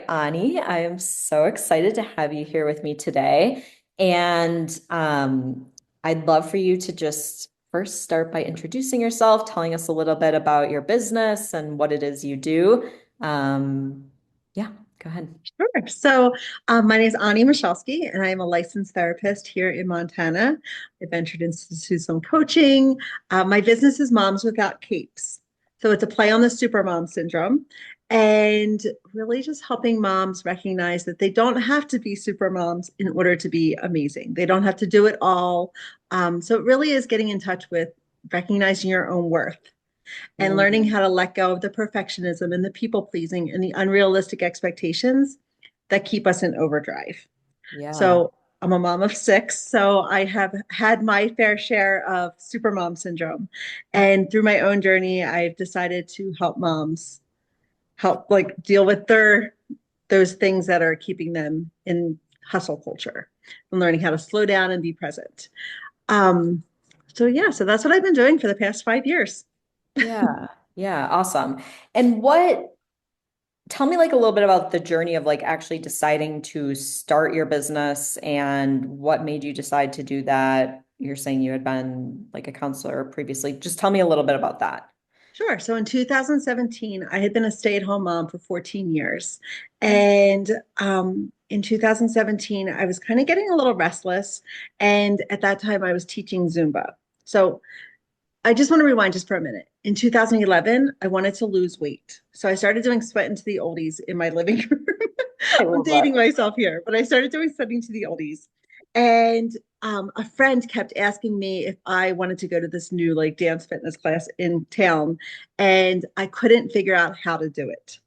Onnie. I am so excited to have you here with me today. And I'd love for you to just first start by introducing yourself, telling us a little bit about your business and what it is you do. Yeah, go ahead. Sure. My name is Onnie Michalski, and I am a licensed therapist here in Montana. I ventured into some coaching. My business is Moms Without Capes. So it's a play on the supermom syndrome and really just helping moms recognize that they don't have to be supermoms in order to be amazing. They don't have to do it all. So it really is getting in touch with recognizing your own worth and learning Mm, how to let go of the perfectionism and the people pleasing and the unrealistic expectations that keep us in overdrive. yeah. So I'm a mom of six, so I have had my fair share of supermom syndrome. And through my own journey, I've decided to help moms help like deal with those things that are keeping them in hustle culture and learning how to slow down and be present. Um, so that's what I've been doing for the past 5 years. Yeah. Yeah. Awesome. And tell me like a little bit about the journey of like actually deciding to start your business and what made you decide to do that. You're saying you had been like a counselor previously. Just tell me a little bit about that. Sure. So in 2017, I had been a stay-at-home mom for 14 years. And in 2017, I was kind of getting a little restless. And at that time, I was teaching Zumba. So I just want to rewind just for a minute. In 2011, I wanted to lose weight. So I started doing sweat into the oldies in my living room. I I'm love dating that. myself here, but I started doing sweat into the oldies. And a friend kept asking me if I wanted to go to this new like dance fitness class in town, and I couldn't figure out how to do it.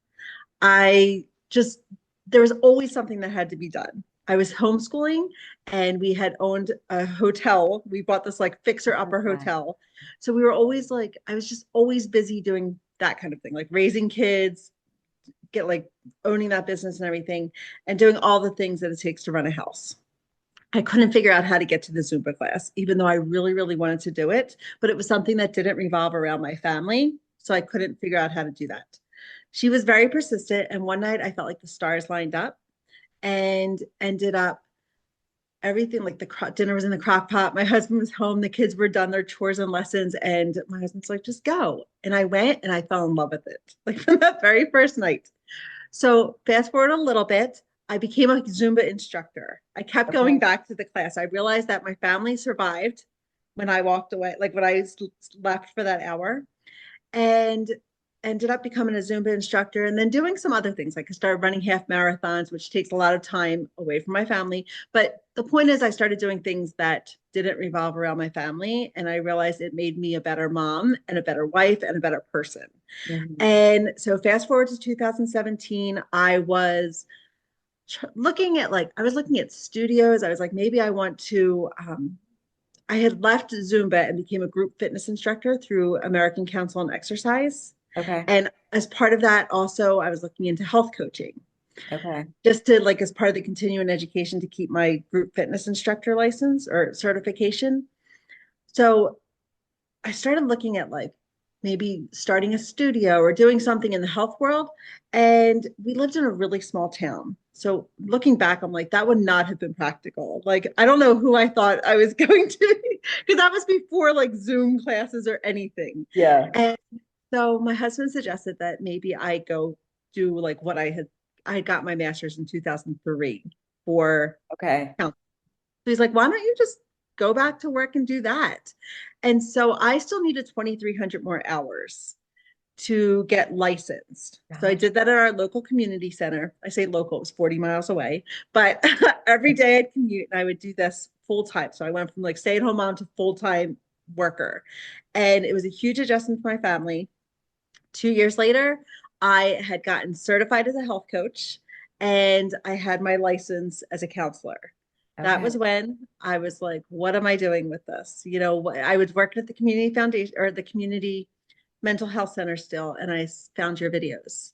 I just, there was always something that had to be done. I was homeschooling and we had owned a hotel. We bought this like fixer upper Okay. hotel. So we were always like, I was just always busy doing that kind of thing, like raising kids, get like owning that business and everything, and doing all the things that it takes to run a house. I couldn't figure out how to get to the Zumba class, even though I really, really wanted to do it. But it was something that didn't revolve around my family. So I couldn't figure out how to do that. She was very persistent. And one night I felt like the stars lined up and ended up everything like the dinner was in the crock pot. My husband was home. The kids were done their chores and lessons. And my husband's like, just go. And I went and I fell in love with it, like from that very first night. So fast forward a little bit, I became a Zumba instructor. I kept going Okay. back to the class. I realized that my family survived when I walked away, like when I left for that hour, and ended up becoming a Zumba instructor and then doing some other things. Like I started running half marathons, which takes a lot of time away from my family. But the point is, I started doing things that didn't revolve around my family. And I realized it made me a better mom and a better wife and a better person. Mhm. And so fast forward to 2017, I was looking at like I was looking at studios. I was like, maybe I want to. I had left Zumba and became a group fitness instructor through American Council on Exercise, Okay. and as part of that, also I was looking into health coaching, Okay. just to like as part of the continuing education to keep my group fitness instructor license or certification. So I started looking at like maybe starting a studio or doing something in the health world. And we lived in a really small town. So looking back, I'm like, that would not have been practical. Like, I don't know who I thought I was going to, because that was before like Zoom classes or anything. Yeah. And so my husband suggested that maybe I go do like I got my master's in 2003 for Okay. counseling. So he's like, why don't you just go back to work and do that? And so I still needed 2,300 more hours to get licensed. So I Gosh. did that at our local community center. I say local, it was 40 miles away, but every day I'd commute and I would do this full time. So I went from like stay at home mom to full time worker. And it was a huge adjustment for my family. 2 years later, I had gotten certified as a health coach and I had my license as a counselor. That Okay. was when I was like, what am I doing with this? You know, I was working at the community foundation or the community mental health center still, and I found your videos.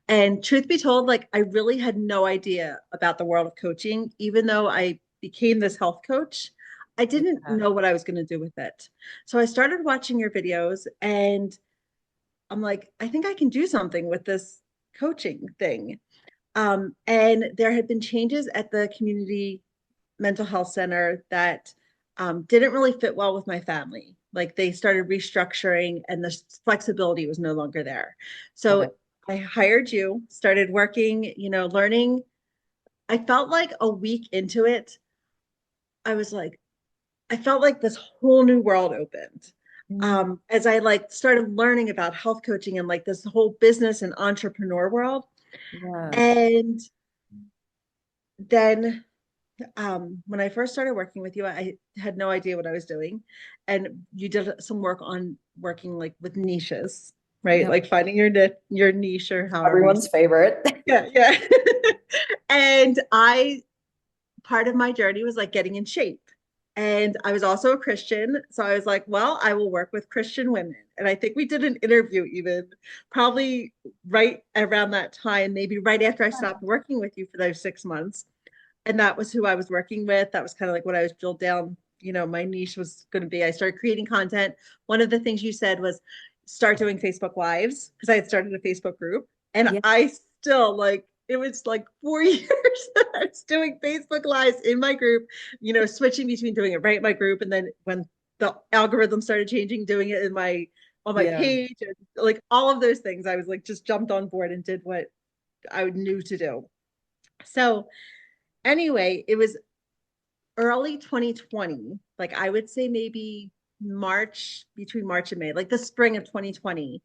And truth be told, like I really had no idea about the world of coaching, even though I became this health coach. I didn't Yeah. know what I was going to do with it. So I started watching your videos and I'm like, I think I can do something with this coaching thing. And there had been changes at the community mental health center that didn't really fit well with my family. Like they started restructuring and the flexibility was no longer there. Okay. So I hired you, started working, learning. I felt like a week into it, I was like, I felt like this whole new world opened. Mm, As I like started learning about health coaching and like this whole business and entrepreneur world. yeah. And then when I first started working with you, I had no idea what I was doing. And you did some work on working like with niches, right? Yep. Like finding your niche or however you Everyone's say. favorite. Yeah, yeah. And I part of my journey was like getting in shape. And I was also a Christian. So I was like, well, I will work with Christian women. And I think we did an interview even probably right around that time, maybe right after I stopped working with you for those 6 months. And that was who I was working with. That was kind of like what I was drilled down. My niche was going to be. I started creating content. One of the things you said was start doing Facebook Lives because I had started a Facebook group. And Yeah. I still like, it was like 4 years that I was doing Facebook Lives in my group, switching between doing it right in my group. And then when the algorithm started changing, doing it in my on my Yeah. page and like all of those things, I was like just jumped on board and did what I knew to do. So anyway, it was early 2020, like I would say maybe between March and May, like the spring of 2020,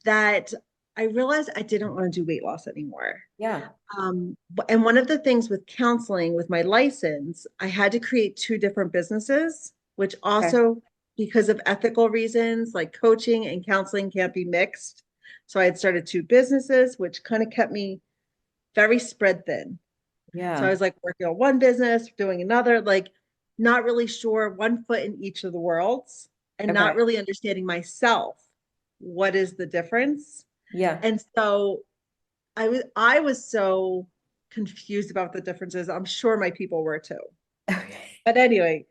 that I realized I didn't want to do weight loss anymore. Yeah. And one of the things with counseling with my license, I had to create two different businesses, which Okay. also, because of ethical reasons, like coaching and counseling can't be mixed. So I had started two businesses, which kind of kept me very spread thin. So I Yeah. was like working on one business, doing another, like not really sure, one foot in each of the worlds and Okay. not really understanding myself. What is the difference? Yeah. And so I was so confused about the differences. I'm sure my people were too. Okay. But anyway,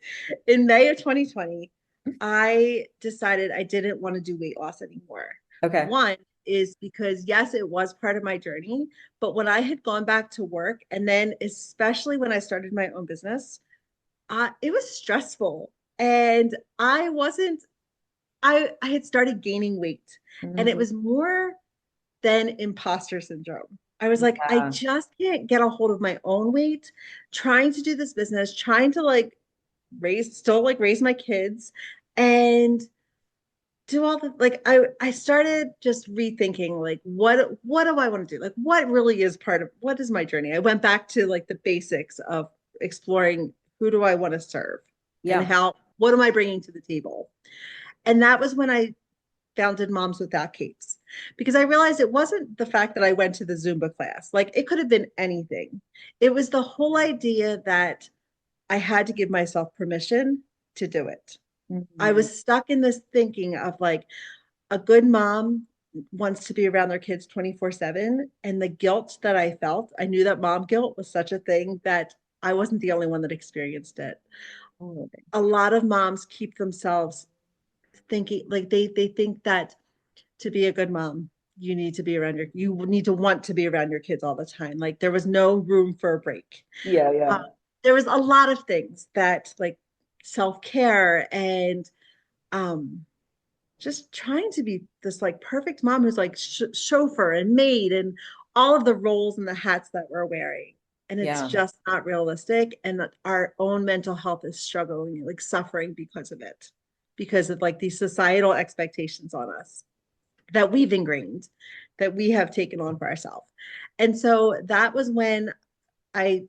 in May of 2020, I decided I didn't want to do weight loss anymore. Okay. One is because, yes, it was part of my journey. But when I had gone back to work, and then especially when I started my own business, it was stressful. And I had started gaining weight, and it Mhm. was more than imposter syndrome. I was like, I Yeah. just can't get a hold of my own weight, trying to do this business, trying to like raise my kids and do all the like I started just rethinking like what do I want to do? Like what really is part of what is my journey? I went back to like the basics of exploring who do I want to serve and Yeah. how what am I bringing to the table? And that was when I founded Moms Without Capes because I realized it wasn't the fact that I went to the Zumba class. Like it could have been anything. It was the whole idea that I had to give myself permission to do it. I Mhm. was stuck in this thinking of like a good mom wants to be around their kids 24/7. And the guilt that I felt, I knew that mom guilt was such a thing that I wasn't the only one that experienced it. Oh, A lot of moms keep themselves thinking like they think that to be a good mom, you need to want to be around your kids all the time. Like there was no room for a break. yeah, Uh, yeah. there was a lot of things that like self-care and um just trying to be this like perfect mom who's like chauffeur and maid and all of the roles and the hats that we're wearing. And it's Yeah. just not realistic. And that our own mental health is struggling, like suffering because of it, because of like these societal expectations on us that we've ingrained, that we have taken on for ourselves. And so that was when I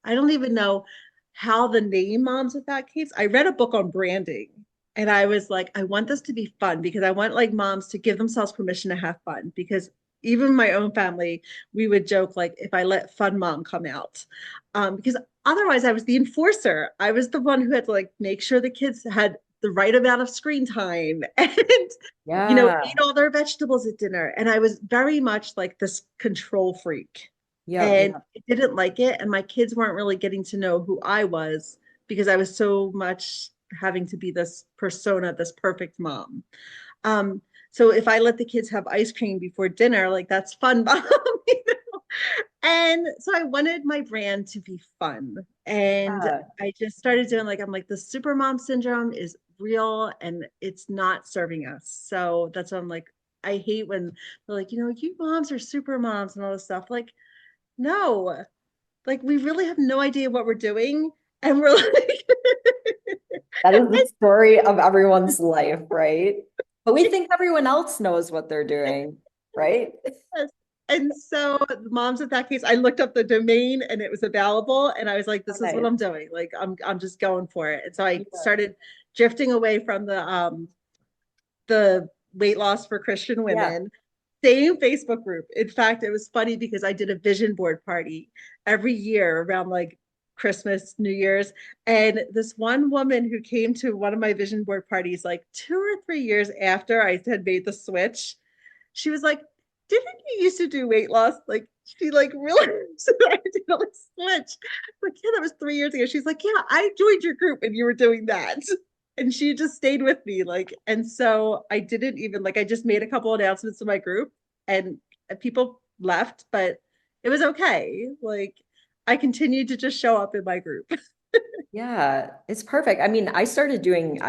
I don't even know how the name Moms Without Capes. I read a book on branding and I was like, I want this to be fun because I want like moms to give themselves permission to have fun because even my own family, we would joke like if I let fun mom come out. Because otherwise I was the enforcer. I was the one who had to like make sure the kids had the right amount of screen time and ate Yeah. all their vegetables at dinner. And I was very much like this control freak Yep. and Yeah. I didn't like it. And my kids weren't really getting to know who I was because I was so much having to be this persona, this perfect mom. Um, so if I let the kids have ice cream before dinner, like that's fun, mom. And so I wanted my brand to be fun. And Yeah. I just started doing like, I'm like, the super mom syndrome is real and it's not serving us. So that's what I'm like, I hate when they're like, you moms are super moms and all this stuff. Like, no, like we really have no idea what we're doing. And we're like, That is the story of everyone's life, right? But we think everyone else knows what they're doing, right? yes. And so the moms at that case, I looked up the domain and it was available. And I was like, Oh, this is what nice. I'm doing. Like I'm just going for it. And so I Yeah. started drifting away from the weight loss for Christian Yeah. women. Same Facebook group. In fact, it was funny because I did a vision board party every year around like Christmas, New Year's. And this one woman who came to one of my vision board parties, like 2 or 3 years after I had made the switch, she was like, didn't you used to do weight loss? Like she like realized that I did a switch. Like, yeah, that was 3 years ago. She's like, yeah, I joined your group and you were doing that. And she just stayed with me. Like, and so I didn't even like I just made a couple announcements to my group and people left, but it was okay. Like I continued to just show up in my group. Yeah, it's perfect. I mean, I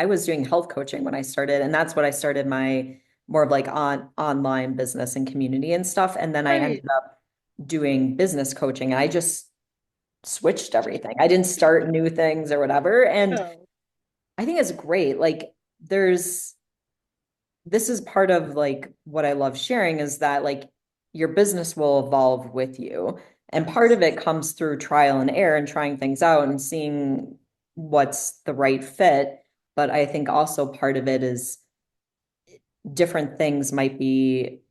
was doing health coaching when I started, and that's what I started my more of like online business and community and stuff. And then I Right. ended up doing business coaching. And I just switched everything. I didn't start new things or whatever. And Oh, I think it's great. Like there's this is part of like what I love sharing is that like your business will evolve with you. And part yes. of it comes through trial and error and trying things out and seeing what's the right fit. But I think also part of it is different things might be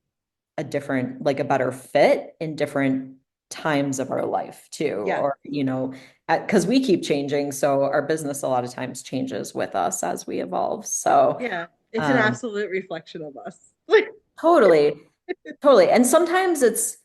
a different, like a better fit in different times of our life too. Yeah. Or, because we keep changing. So our business a lot of times changes with us as we evolve. So, Yeah. It's an um, absolute reflection of us. totally. Totally. And sometimes it's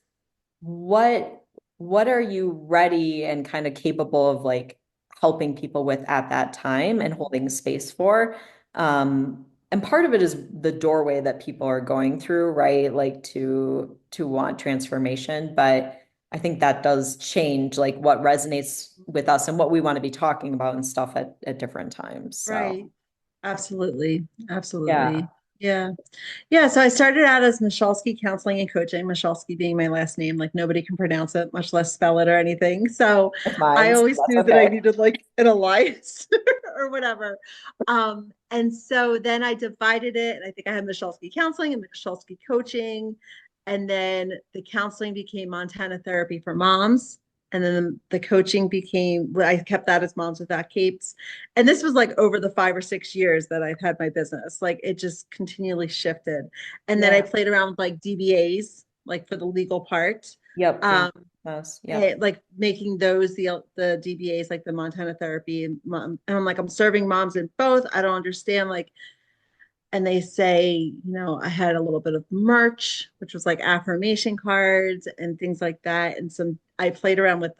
what what are you ready and kind of capable of like helping people with at that time and holding space for? And part of it is the doorway that people are going through, right? Like to want transformation. But I think that does change like what resonates with us and what we want to be talking about and stuff at different times. Right. So Absolutely. yeah, Absolutely. Yeah. Yeah. So I started out as Michalski Counseling and Coaching, Michalski being my last name. Like nobody can pronounce it, much less spell it or anything. So that's I mine. So always that's knew that I okay. needed like an alliance or whatever. And so then I divided it, and I think I had Michalski Counseling and Michalski Coaching. And then the counseling became Montana Therapy for Moms. And then the coaching became, well, I kept that as Moms Without Capes. And this was like over the 5 or 6 years that I've had my business. Like it just continually shifted. And then I Yeah. played around with like DBAs, like for the legal part. Yep. Doing Um, this. Yep. like making those the DBAs like the Montana Therapy and I'm like I'm serving moms in both. I don't understand like and they say, I had a little bit of merch, which was like affirmation cards and things like that. And I played around with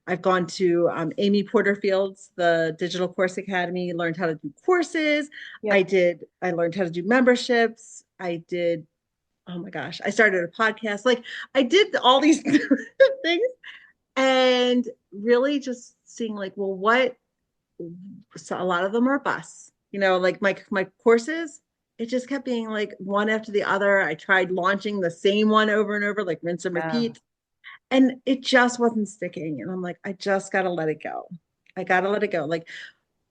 I've gone to Amy Porterfield's, the Digital Course Academy, learned how to do courses. Yep. I learned how to do memberships. Oh my gosh, I started a podcast. Like I did all these things and really just seeing like, well, so a lot of them are bus, like my courses, it just kept being like one after the other. I tried launching the same one over and over, like rinse and Yeah. repeat, and it just wasn't sticking. And I'm like, I just gotta let it go. I gotta let it go. Like,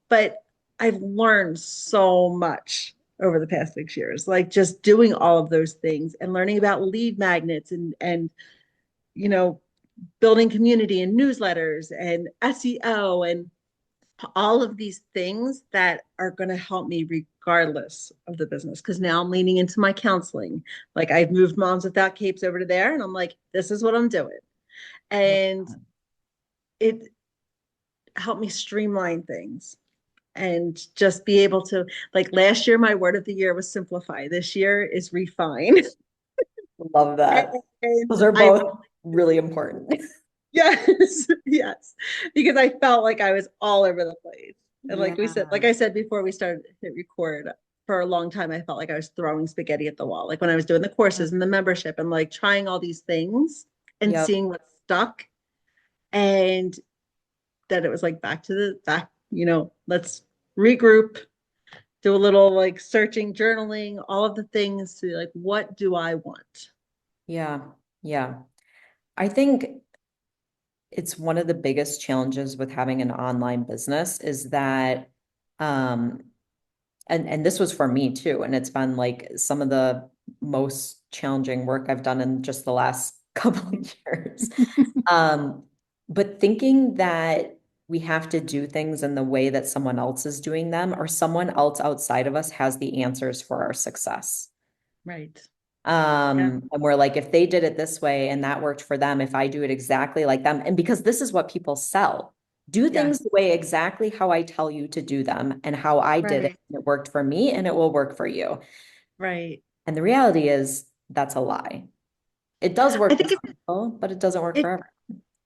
but I've learned so much over the past 6 years, like just doing all of those things and learning about lead magnets and you know, building community and newsletters and SEO and all of these things that are going to help me regardless of the business. Because now I'm leaning into my counseling. Like I've moved Moms Without Capes over to there, and I'm like, this is what I'm doing. And it helped me streamline things and just be able to, like last year, my word of the year was simplify. This year is refine. Love that. And Those are I've, both really important. yes, yes, because I felt like I was all over the place. And like Yeah. I said before we started to hit record, for a long time, I felt like I was throwing spaghetti at the wall. Like when I was doing the Yeah. courses and the membership and like trying all these things and Yep. seeing what's stuck, and then it was like back to the back, let's regroup, do a little like searching, journaling, all of the things to like, what do I want? Yeah. Yeah. I think it's one of the biggest challenges with having an online business is that um and this was for me too, and it's been like some of the most challenging work I've done in just the last couple of years. Um, but thinking that we have to do things in the way that someone else is doing them, or someone else outside of us has the answers for our success. Right. Yeah. And we're like, if they did it this way and that worked for them, if I do it exactly like them, and because this is what people sell, do things Yes. the way exactly how I tell you to do them and how I did it. Right. And it worked for me and it will work for you. Right. And the reality is that's a lie. It does I work for think some people, but it doesn't work it, forever.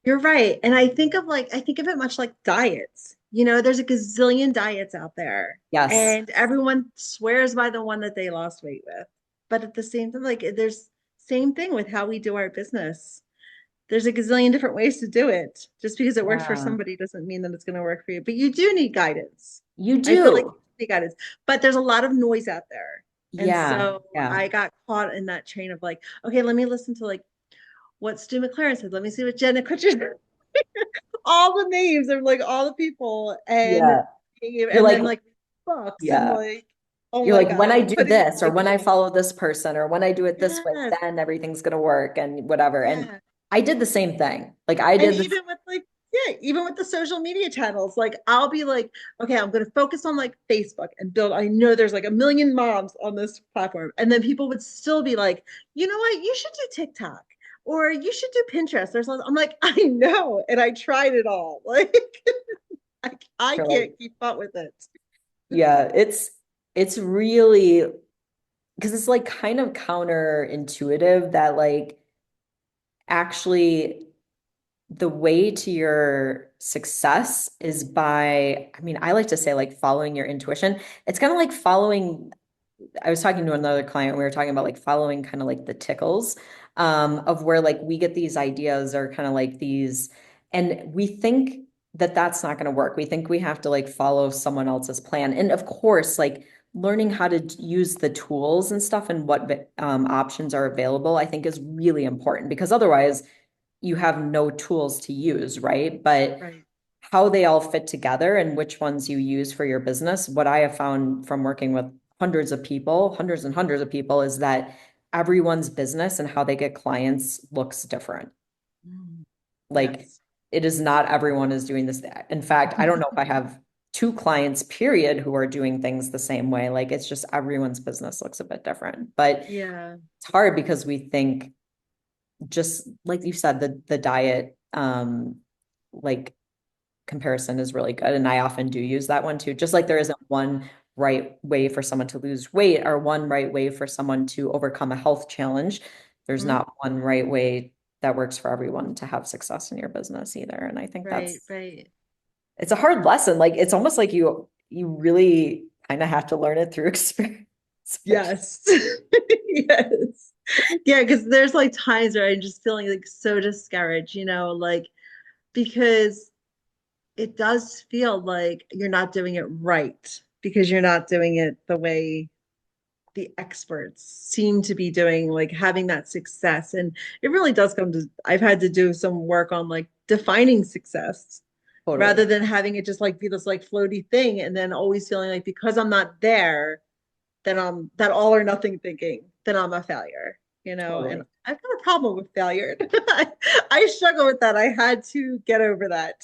you're right. And I think of it much like diets. There's a gazillion diets out there, Yes. and everyone swears by the one that they lost weight with. But at the same time, like there's same thing with how we do our business. There's a gazillion different ways to do it. Just because it works for Yeah. somebody doesn't mean that it's going to work for you. But you do need guidance. You I feel like do. you need guidance. But there's a lot of noise out there. And Yeah. so Yeah. I got caught in that chain of like, okay, let me listen to like what Stu McLaren said. Let me see what Jenna Kutcher, all the names of like all the people, Yeah. You're and like, then like books and yeah. like, oh You're my like, when God, I I'm do putting this or like, when I follow this person or when I do it this way, yes, then everything's going to work and whatever. And yeah. I did the same thing. Like I And did this. even with like, yeah, even with the social media channels, like I'll be like, okay, I'm going to focus on like Facebook and build. I know there's like a million moms on this platform. And then people would still be like, you know what? You should do TikTok or you should do Pinterest. I'm like, I know. And I tried it all. Like, I You're like, can't keep up with it. yeah, it's really because it's like kind of counterintuitive that like actually the way to your success is by, I mean, I like to say like following your intuition. It's kind of like following I was talking to another client. We were talking about like following kind of like the tickles of where like we get these ideas or kind of like these, and we think that that's not going to work. We think we have to like follow someone else's plan. And of course, like learning how to use the tools and stuff and what options are available, I think is really important because otherwise you have no tools to use, right? But Right. how they all fit together and which ones you use for your business, what I have found from working with hundreds of people, hundreds and hundreds of people, is that everyone's business and how they get clients looks different. Mm, Like yes. it is not everyone is doing this. In fact, I don't know if I have two clients, period, who are doing things the same way. Like it's just everyone's business looks a bit different. But Yeah. it's hard because we think just like you said, the diet like comparison is really good. And I often do use that one too. Just like there isn't one right way for someone to lose weight or one right way for someone to overcome a health challenge. There's Mhm. not one right way that works for everyone to have success in your business either. And I think Right, right. it's a hard lesson. Like it's almost like you really kind of have to learn it through experience. Yes. Yes. Yeah, because there's like times where I'm just feeling like so discouraged, like because it does feel like you're not doing it right because you're not doing it the way the experts seem to be doing, like having that success. And it really does come to, I've had to do some work on like defining success rather Totally. than having it just like be this like floaty thing and then always feeling like because I'm not there, then I'm that all or nothing thinking, then I'm a failure, and Totally. I've got a problem with failure. I struggle with that. I had to get over that.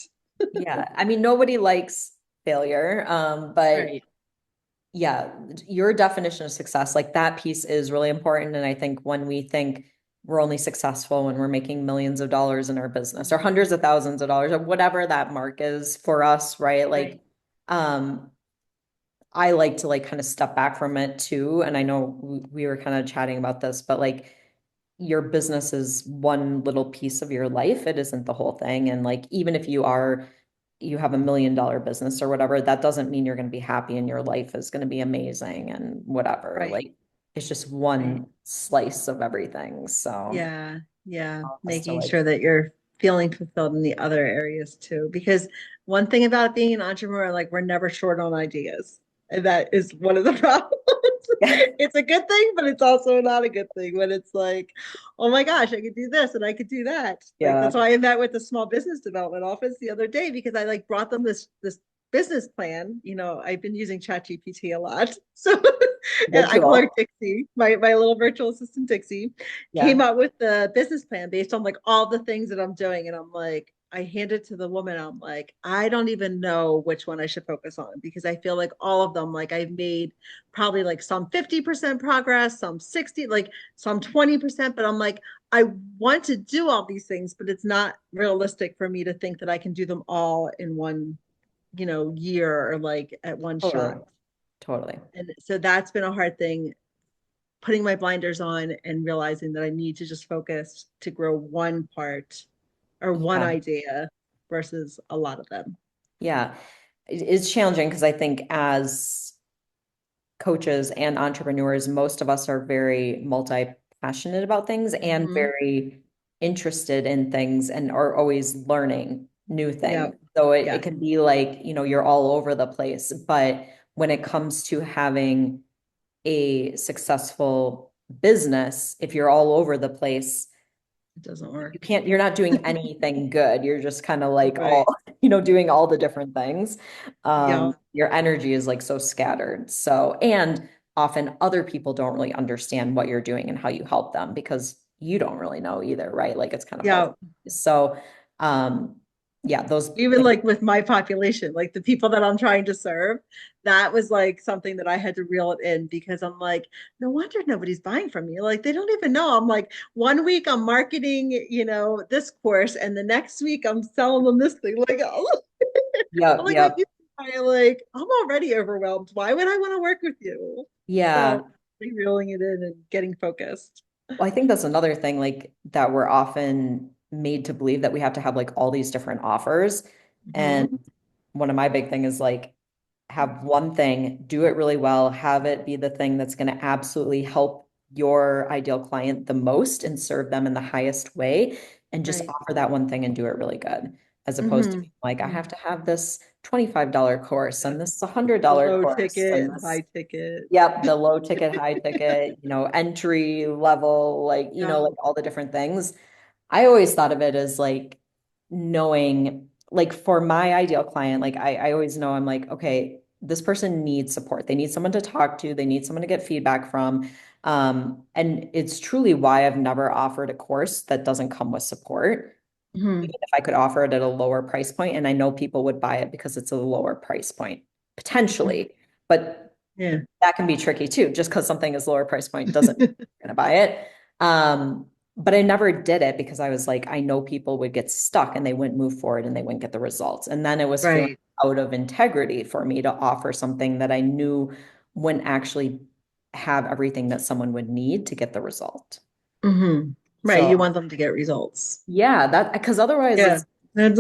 Yeah. I mean, nobody likes failure. But Right. yeah, your definition of success, like that piece is really important. And I think when we think we're only successful when we're making millions of dollars in our business or hundreds of thousands of dollars or whatever that mark is for us, right? Right. Like, I like to like kind of step back from it too. And I know we were kind of chatting about this, but like your business is one little piece of your life. It isn't the whole thing. And like, even if you have $1 million business or whatever, that doesn't mean you're going to be happy and your life is going to be amazing and whatever. Right. Like, it's just Right. one slice of everything. So Yeah. Yeah. us to Making like, sure that you're feeling fulfilled in the other areas too. Because one thing about being an entrepreneur, like we're never short on ideas. And that is one of the problems. It's a good thing, but it's also not a good thing when it's like, oh my gosh, I could do this and I could do that. Like Yeah. that's why I met with the small business development office the other day because I like brought them this business plan. You know, I've been using ChatGPT a lot. So and Good I call her tool. Dixie, my little virtual assistant Dixie, came Yeah. up with the business plan based on like all the things that I'm doing. And I'm like, I hand it to the woman. I'm like, I don't even know which one I should focus on because I feel like all of them, like I've made probably like some 50% progress, some 60, like some 20%. But I'm like, I want to do all these things, but it's not realistic for me to think that I can do them all in one, year or like at one Totally. shot. Totally. And so that's been a hard thing, putting my blinders on and realizing that I need to just focus to grow one part or one Yeah. idea versus a lot of them. Yeah. It's challenging because I think as coaches and entrepreneurs, most of us are very multi-passionate about things and Mm-hmm. very interested in things and are always learning new Yeah. things. So it Yes. can be like, you're all over the place. But when it comes to having a successful business, if you're all over the place, It doesn't work. you're not doing anything good. You're just kind of like all, Right. doing all the different things. Yeah. Your energy is like so scattered. So, and often other people don't really understand what you're doing and how you help them because you don't really know either, right? Like it's kind of both. Yeah. So, um, yeah, those Even like, like with my population, like the people that I'm trying to serve, that was like something that I had to reel it in because I'm like, no wonder nobody's buying from me. Like they don't even know. I'm like, one week I'm marketing, this course, and the next week I'm selling them this thing. Like, oh, I'm yep, like, my yep. people are like, I'm already overwhelmed. Why would I want to work with you? Yeah. So reeling it in and getting focused. Well, I think that's another thing like that we're often made to believe that we have to have like all these different offers. And Hmm. one of my big thing is like have one thing, do it really well, have it be the thing that's going to absolutely help your ideal client the most and serve them in the highest way, and just Right. offer that one thing and do it really good, as opposed to Hmm. being like, I have to have this $25 course and this $100 The low course ticket and and this. high ticket. Yep, the low ticket, high ticket, entry level, like, Yeah. like all the different things. I always thought of it as like knowing, like for my ideal client, like I always know I'm like, okay, this person needs support. They need someone to talk to, they need someone to get feedback from. And it's truly why I've never offered a course that doesn't come with support, even Hmm. if I could offer it at a lower price point, and I know people would buy it because it's a lower price point, potentially. But Yeah. that can be tricky too. Just because something is lower price point doesn't mean you're gonna buy it. But I never did it because I was like, I know people would get stuck and they wouldn't move forward and they wouldn't get the results. And then it was feeling Right. out of integrity for me to offer something that I knew wouldn't actually have everything that someone would need to get the result. Hmm. Right. You So want them to get results. yeah, that because otherwise Yeah. it's That's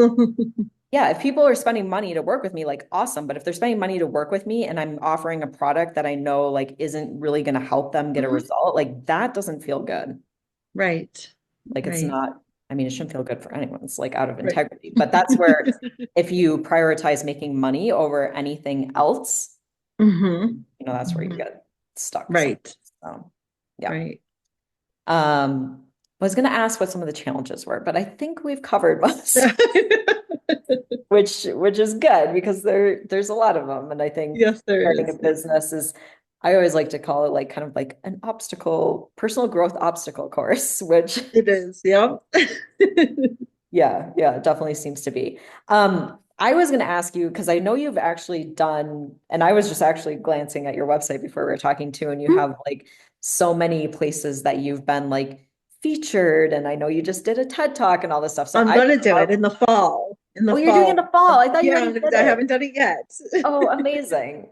yeah, if people are spending money to work with me, like awesome. But if they're spending money to work with me and I'm offering a product that I know like isn't really going to help them get a Mhm. result, like that doesn't feel good. Right. Like it's Right. not, I mean, it shouldn't feel good for anyone. It's like out of Right. integrity. But that's where if you prioritize making money over anything else, Hmm. that's where you Hmm. get stuck sometimes. Right. So yeah. Right. I was going to ask what some of the challenges were, but I think we've covered most, which is good because there's a lot of them. And I think Yes, there starting a is. business is, I always like to call it like kind of like an obstacle, personal growth obstacle course, which It is. Yep. yeah, it definitely seems to be. I was going to ask you because I know you've actually done, and I was just actually glancing at your website before we were talking too, and you have like so many places that you've been like featured, and I know you just did a TED Talk and all this stuff. So I'm I gonna do love, it in the fall. In the oh, you're doing it in fall. the fall. I thought you Yeah, already because did I it. haven't done it yet. Oh, amazing.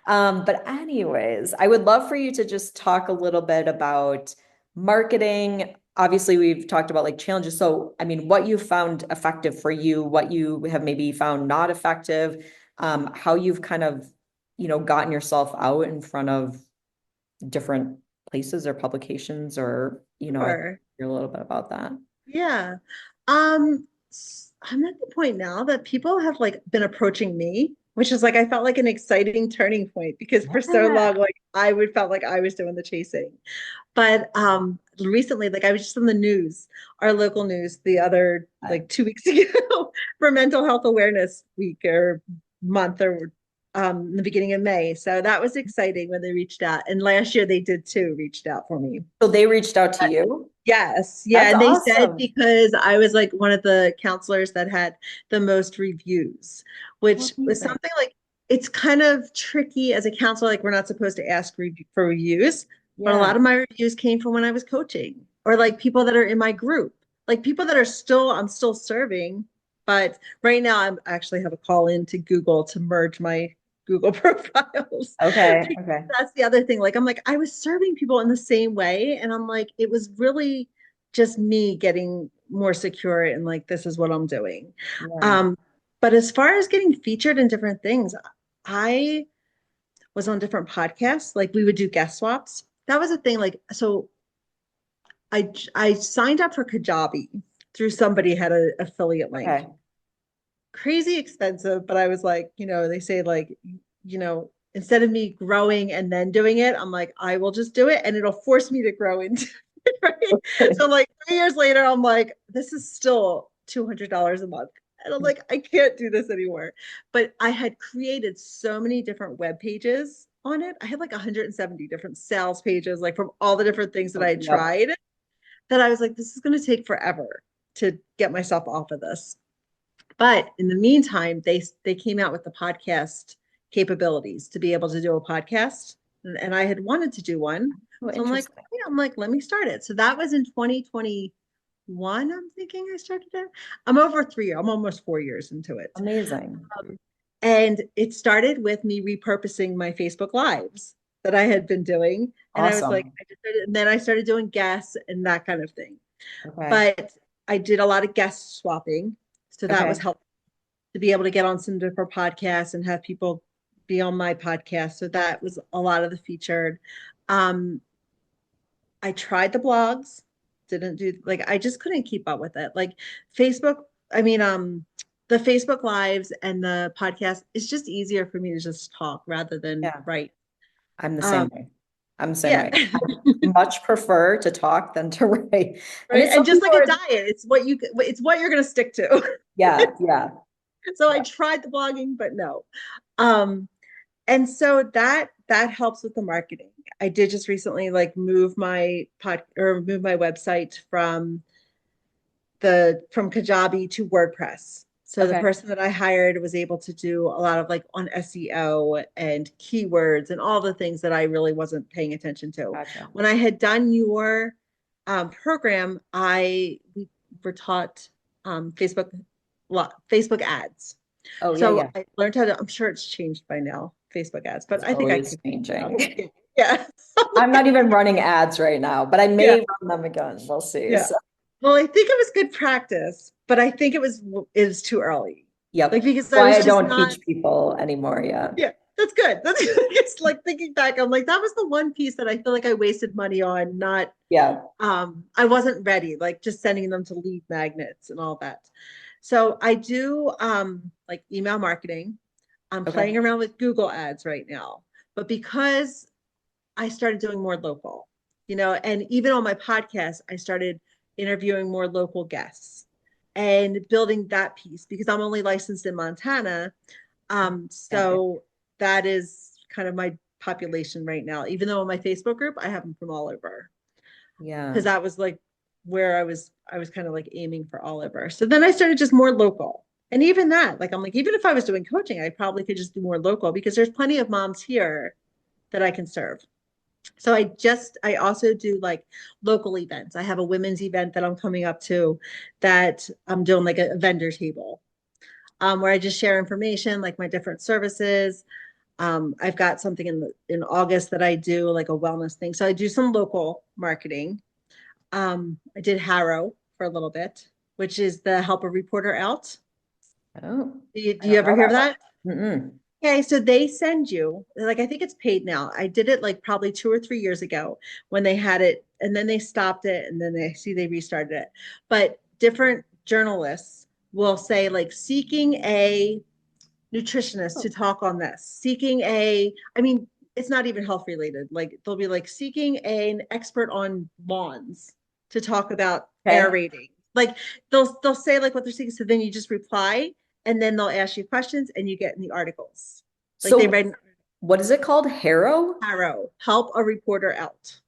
But anyways, I would love for you to just talk a little bit about marketing. Obviously, we've talked about like challenges. So, I mean, what you found effective for you, what you have maybe found not effective, how you've kind of, gotten yourself out in front of different places or publications, or, I Sure. hear a little bit about that. Yeah. I'm at the point now that people have like been approaching me, which is like I felt like an exciting turning point because for so Yeah. long, like I would felt like I was doing the chasing. But recently, like I was just on the news, our local news, the other like 2 weeks ago for Mental Health Awareness Week or month or in the beginning of May. So that was exciting when they reached out. And last year they did too, reached out for me. So they reached out to you? Yes. Yeah. That's And they said awesome. because I was like one of the counselors that had the most reviews, Oh, which was amazing. something like it's kind of tricky as a counselor. Like we're not supposed to ask for reviews, but a Yeah. lot of my reviews came from when I was coaching or like people that are in my group, like people that are I'm still serving. But right now I'm actually have a call in to Google to merge my Google profiles. Okay. Okay. That's the other thing. Like, I'm like, I was serving people in the same way. And I'm like, it was really just me getting more secure and like, this is what I'm doing. Yeah. Um, but as far as getting featured in different things, I was on different podcasts. Like, we would do guest swaps. That was a thing. Like, so I signed up for Kajabi through somebody had an affiliate link. Okay. Crazy expensive, but I was like, they say like, instead of me growing and then doing it, I'm like, I will just do it and it'll force me to grow into it, right? So like 3 years later, I'm like, this is still $200 a month. And I'm like, I can't do this anymore. But I had created so many different web pages on it. I had like 170 different sales pages, like from all the different things that I had Yep. tried, that I was like, this is going to take forever to get myself off of this. But in the meantime, they came out with the podcast capabilities to be able to do a podcast, and I had wanted to do one. Oh, So I'm like, interesting. yeah, I'm like, let me start it. So that was in 2021. I'm thinking I started it. I'm over 3 years. I'm almost 4 years into it. Amazing. And it started with me repurposing my Facebook Lives that I had been doing. And I was like, Awesome. and then I started doing guests and that kind of thing. Okay. But I did a lot of guest swapping. So that was Okay. helpful to be able to get on some different podcasts and have people be on my podcast. So that was a lot of the featured. Um, I tried the blogs, didn't do like I just couldn't keep up with it. Like Facebook, I mean, the Facebook lives and the podcast, it's just easier for me to just talk rather than Yeah. write. I'm the same Um, way. I'm the same yeah. way. I much prefer to talk than to write. And Right. it's And some just people like a are, diet, it's what you're gonna stick to. yeah, yeah, So I yeah. tried the blogging, but no. Um, and so that helps with the marketing. I did just recently like move my website from Kajabi to WordPress. So the Okay. person that I hired was able to do a lot of like on SEO and keywords and all the things that I really wasn't paying attention to. Gotcha. When I had done your program, we were taught Facebook Facebook ads. Oh, yeah, So yeah. I learned how to, I'm sure it's changed by now, Facebook ads, but It's I think I always could figure it out. changing. Yeah. I'm not even running ads right now, but I Yeah. may run them again. We'll see. Yeah. So, Well, I think it was good practice, but I think it was too early. Like yep. because I Why was I just don't not, teach people anymore. Yeah. yeah, that's good. That's good. It's like thinking back, I'm like, that was the one piece that I feel like I wasted money on, not Yeah. I wasn't ready, like just sending them to lead magnets and all that. So I do like email marketing. I'm Okay. playing around with Google ads right now, but because I started doing more local, and even on my podcast, I started interviewing more local guests and building that piece because I'm only licensed in Montana. Yeah. Yeah. So that is kind of my population right now. Even though in my Facebook group, I have them from all over Yeah. because that was like where I was kind of like aiming for all over. So then I started just more local. And even that, like I'm like, even if I was doing coaching, I probably could just do more local because there's plenty of moms here that I can serve. So I also do like local events. I have a women's event that I'm coming up to that I'm doing like a vendor table where I just share information, like my different services. I've got something in August that I do like a wellness thing. So I do some local marketing. I did Harrow for a little bit, which is the Help a Reporter Out. Oh, Do I you don't ever know hear of that that? one. Mm-mm. Okay, so they send you, like, I think it's paid now. I did it like probably 2 or 3 years ago when they had it, and then they stopped it, and then they restarted it. But different journalists will say like seeking a nutritionist to talk on this, seeking I mean, it's not even health related. Like they'll be like seeking an expert on lawns to talk about Okay. aerating. Like they'll say like what they're seeking. So then you just reply and then they'll ask you questions and you get in the articles. Like they So read what is it called? Harrow? Haro, help a reporter out.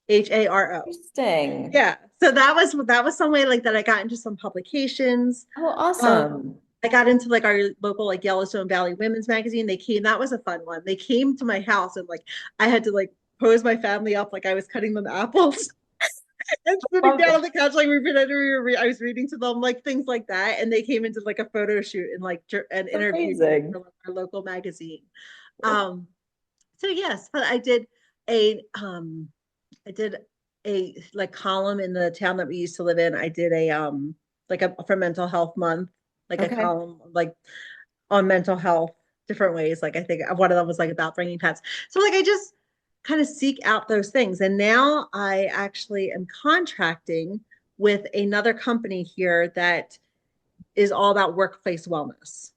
Haro. Interesting. Yeah. So that was some way like that I got into some publications. Oh, Um, awesome. I got into like our local like Yellowstone Valley Women's Magazine. They came, that was a fun one. They came to my house and like I had to like pose my family up like I was cutting them apples and sitting Love down it. on the couch like I was reading to them like things like that. And they came into like a photo shoot and like and interviewed me Amazing. for our local magazine. Um, so yes, but I did a like column in the town that we used to live in. I did a like a for mental health month, like a Okay. column like on mental health, different ways. Like I think one of them was like about bringing pets. So like I just kind of seek out those things. And now I actually am contracting with another company here that is all about workplace wellness.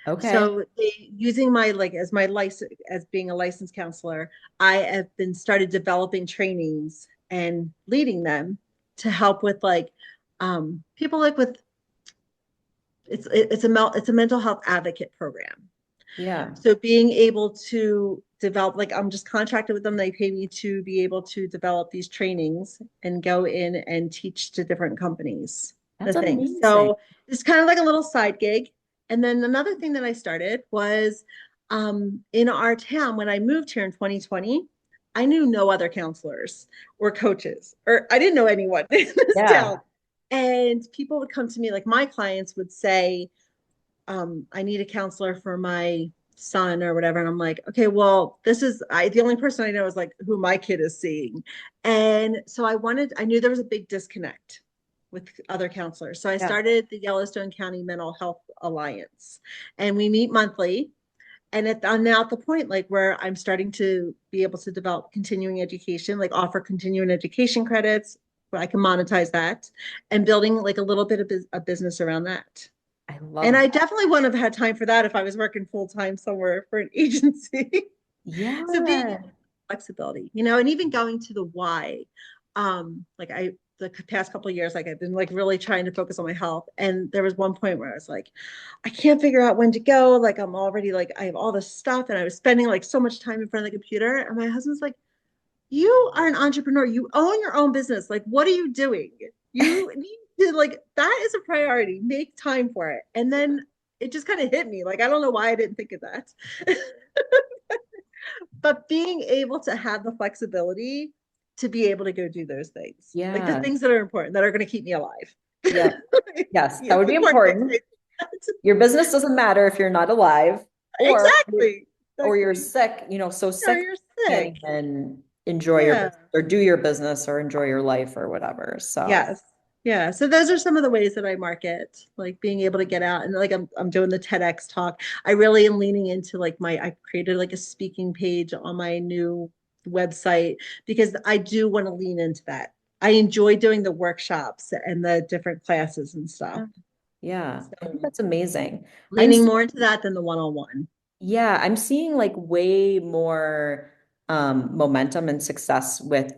Okay. So using my like as my license as being a licensed counselor, I have been started developing trainings and leading them to help with like people like with it's a mental health advocate program. Yeah. So being able to develop, like I'm just contracted with them, they pay me to be able to develop these trainings and go in and teach to different companies the That's things. amazing. So it's kind of like a little side gig. And then another thing that I started was in our town when I moved here in 2020, I knew no other counselors or coaches, or I didn't know anyone in this town. Yeah. And people would come to me, like my clients would say, I need a counselor for my son or whatever. And I'm like, okay, well, the only person I know is like who my kid is seeing. And so I knew there was a big disconnect with other counselors. So I Yeah. started the Yellowstone County Mental Health Alliance and we meet monthly. And I'm now at the point like where I'm starting to be able to develop continuing education, like offer continuing education credits where I can monetize that and building like a little bit of a business around that. I And love I that. definitely wouldn't have had time for that if I was working full time somewhere for an agency. So being able Yeah. to flexibility, and even going to the why. Like the past couple of years, like I've been like really trying to focus on my health. And there was one point where I was like, I can't figure out when to go. Like I'm already like I have all this stuff and I was spending like so much time in front of the computer. And my husband's like, you are an entrepreneur. You own your own business. Like, what are you doing? You need to, like, that is a priority. Make time for it. And then it just kind of hit me. Like, I don't know why I didn't think of that. But being able to have the flexibility to be able to go do those things, like the Yeah. things that are important, that are going to keep me alive. Yeah. Yes, that It's would be important to important. say that. Your business doesn't matter if you're not alive or Exactly. you're Exactly. sick, so Or sick you're you can't sick. even enjoy your Yeah. business or do your business or enjoy your life or whatever. So, Yes. Yeah. So those are some of the ways that I market, like being able to get out and like I'm doing the TEDx talk. I really am leaning into like I created like a speaking page on my new website because I do want to lean into that. I enjoy doing the workshops and the different classes and stuff. yeah, yeah, I think So that's amazing. I'm leaning more into that than the one-on-one. Yeah, I'm seeing like way more momentum and success with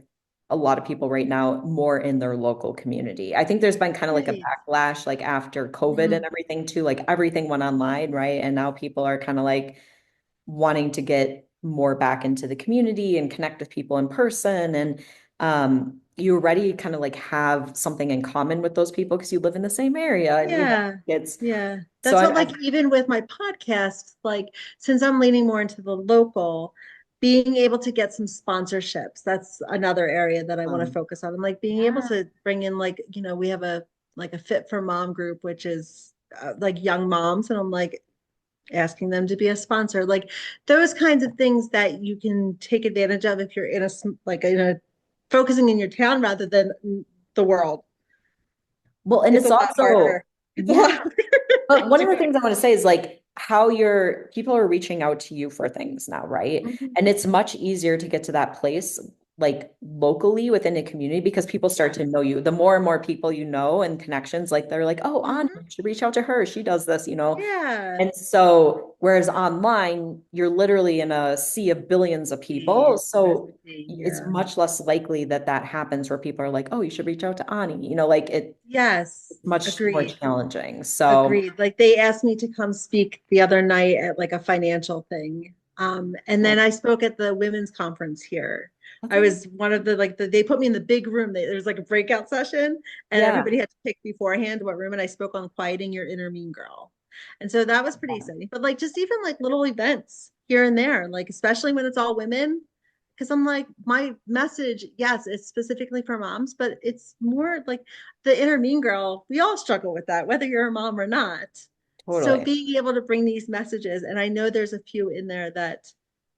a lot of people right now, more in their local community. I think there's been kind of like a Right. backlash, like after COVID and Mhm. everything too, like everything went online, right? And now people are kind of like wanting to get more back into the community and connect with people in person. And you already kind of like have something in common with those people because you live in the same area and Yeah. it's Yeah. so That's what, like, even with my podcast, like, since I'm leaning more into the local, being able to get some sponsorships, that's another area that I want to um, focus on. And like being able yeah. to bring in, like, we have a Fit for Mom group, which is like young moms. And I'm like asking them to be a sponsor, like those kinds of things that you can take advantage of if you're like, focusing in your town rather than the world. Well, and It's it's a lot also, harder. It's a yeah. lot harder But one to of the do. things I want to say is like how your people are reaching out to you for things now, right? Mhm. And it's much easier to get to that place like locally within a community because people start to Yes. know you. The more and more people you know and connections, like they're like, oh, Onnie, Hmm. you should reach out to her. She does this, you know. Yeah. And so, whereas online, you're literally in a sea of billions of people. Jeez, there's So the key. it's Yeah. much less likely that that happens where people are like, oh, you should reach out to Onnie. You know, like Yes. it's much more Agreed. challenging. So, Agreed. Like they asked me to come speak the other night at like a financial thing. And then cool. I spoke at the women's conference here. I Okay. was one of the like they put me in the big room. There's like a breakout session, and Yeah. everybody had to pick beforehand what room. And I spoke on quieting your inner mean girl. And so that was pretty exciting. But like just even like little events here and there, like especially when it's all women, because I'm like, my message, yes, it's specifically for moms, but it's more like the inner mean girl. We all struggle with that, whether you're a mom or not. So Totally. being able to bring these messages, and I know there's a few in there that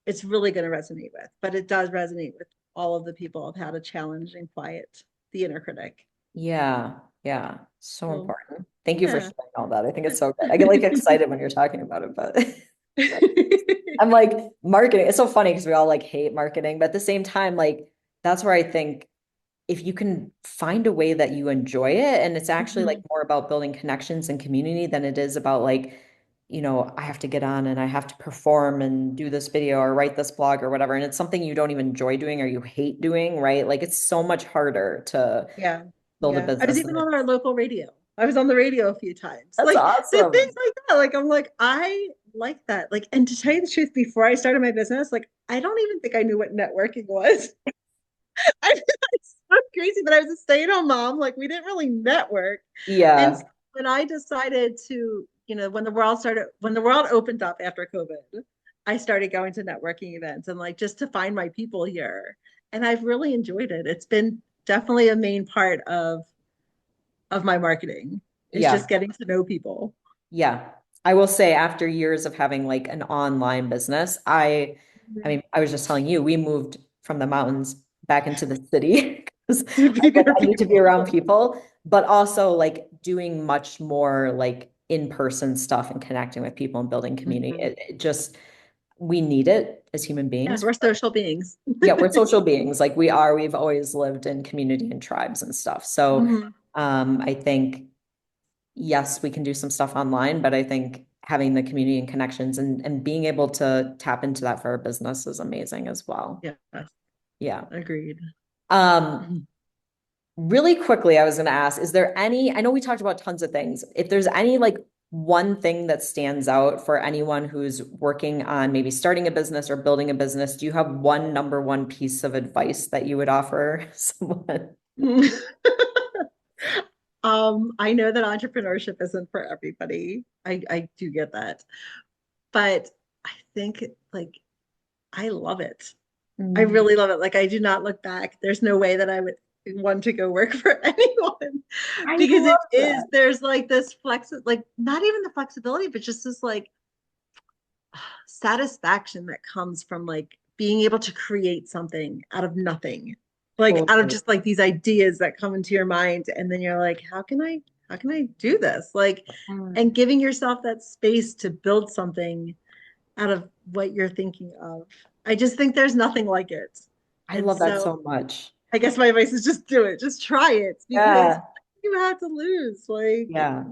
it's really going to resonate with, but it does resonate with all of the people who've had a challenge and quiet the inner critic. Yeah. Yeah. So So important. Thank you for yeah. sharing all that. I think it's so good. I get like excited when you're talking about it, but I'm like marketing. It's so funny because we all like hate marketing, but at the same time, like that's where I think if you can find a way that you enjoy it, and it's actually like Mhm. more about building connections and community than it is about like, I have to get on and I have to perform and do this video or write this blog or whatever. And it's something you don't even enjoy doing or you hate doing, right? Like it's so much harder to Yeah. build a Yeah. I was business even than it. on our local radio. I was on the radio a few times. That's Like the awesome. things like that. Like I'm like, I like that. Like, and to tell you the truth, before I started my business, like I don't even think I knew what networking was. I it's so crazy, but I was a stay-at-home mom. Like we didn't really network. And Yeah. so when I decided to, when the world opened up after COVID, I started going to networking events and like just to find my people here. And I've really enjoyed it. It's been definitely a main part of my marketing is just Yeah. getting to know people. Yeah. I will say after years of having like an online business, I mean, I was just telling you, we moved from the mountains back into the city because To I be was like, their I need to be people. around people, but also like doing much more like in-person stuff and connecting with people and building community. Mhm. It just we need it as human Yeah, beings. we're social beings. Yeah, we're social beings. Like we've always lived in community and tribes and stuff. So Mhm. I think yes, we can do some stuff online, but I think having the community and connections and being able to tap into that for our business is amazing as well. Yeah, Yeah. agreed. Um, Mhm. really quickly, I was going to ask, is there any, I know we talked about tons of things. If there's any like one thing that stands out for anyone who's working on maybe starting a business or building a business, do you have one number one piece of advice that you would offer someone? I know that entrepreneurship isn't for everybody. I do get that. But I think like I love it. I Mm, really love it. Like I do not look back. There's no way that I would want to go work for anyone I because it love is, that. there's like this like not even the flexibility, but just this like satisfaction that comes from like being able to create something out of nothing. Like out of Totally. just like these ideas that come into your mind and then you're like, how can I do this? Like and giving yourself that space to build something out of what you're thinking of. I just think there's nothing like it. I And love that so so much. I guess my advice is just do it. Just try it because Yeah. you have to lose. Like, Yeah.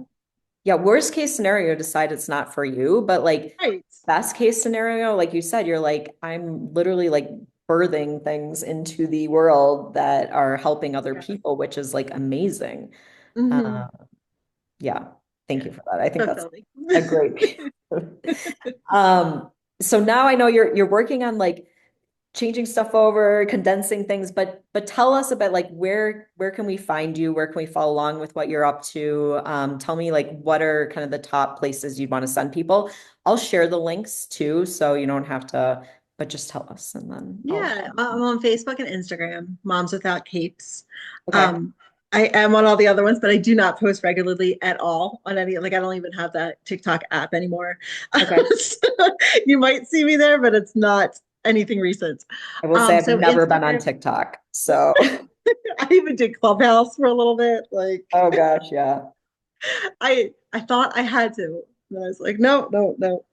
Yeah, worst case scenario, decide it's not for you. But like right. best case scenario, like you said, you're like, I'm literally like birthing things into the world that are helping other Yeah. people, which is like amazing. Uh, Mm-hmm. yeah, thank Yeah. you for that. I think that's Fulfilling. a great. Um, so now I know you're working on like changing stuff over, condensing things, but tell us about like where can we find you? Where can we follow along with what you're up to? Tell me like what are kind of the top places you'd want to send people. I'll share the links too, so you don't have to, but just tell us and then I'll Yeah, I'm on Facebook and Instagram, Moms Without Capes. okay. Um, I am on all the other ones, but I do not post regularly at all on any, like I don't even have that TikTok app anymore. Okay. So you might see me there, but it's not anything recent. I will say I've So never been on Instagram, TikTok. So I even did Clubhouse for a little bit. Like oh gosh, yeah. I thought I had to. And I was like, no, no, no.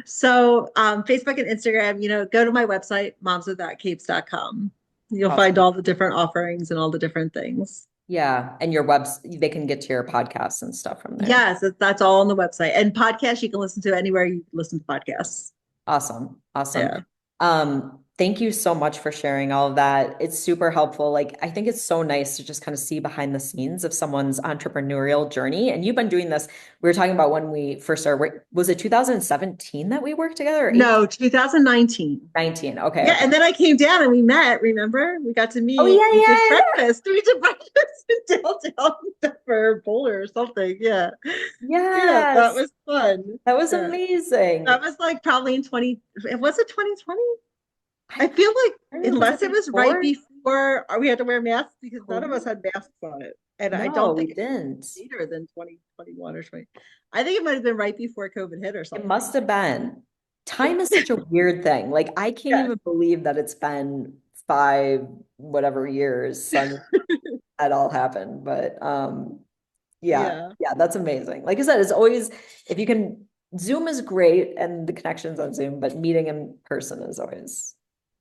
So Facebook and Instagram, go to my website, momswithoutcapes.com. You'll find Awesome. all the different offerings and all the different things. Yeah. And your webs, they can get to your podcasts and stuff from there. Yes, that's all on the website. And podcasts you can listen to anywhere you listen to podcasts. Awesome. Awesome. Yeah. Thank you so much for sharing all of that. It's super helpful. Like, I think it's so nice to just kind of see behind the scenes of someone's entrepreneurial journey. And you've been doing this. We were talking about when we first started. Was it 2017 that we worked together or 18? No, 2019. 19? Okay, Yeah, okay. and then I came down and we met, remember? We got to Oh, meet. yeah, We did yeah, breakfast. We did breakfast in downtown for Boulder or something. Yeah. yeah. Yeah, that Yes. was fun. That was Yeah. amazing. That was like probably in 20, was it 2020? I I feel like don't know, was it unless it was right before before we had to wear masks because none of us COVID? had masks on it. And I No, don't we think it didn't. was later than 2021 or 20. I think it might have been right before COVID hit or It something. must have been. Yeah. Time is such a weird thing. Like, I can't Yes. even believe that it's been five, whatever years since that all happened. But yeah, Yeah. yeah, that's amazing. Like I said, it's always, if you can, Zoom is great and the connections on Zoom, but meeting in person is always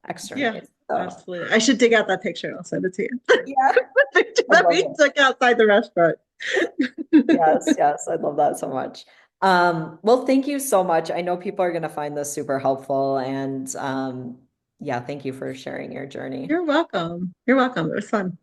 extra Yeah. nice. So Absolutely. I should dig out that picture and I'll send it to you. yeah, The picture I'd that love we took outside the restaurant. it. Yes, yes, I love that so much. Well, thank you so much. I know people are going to find this super helpful and yeah, thank you for sharing your journey. You're welcome. You're welcome. It was fun.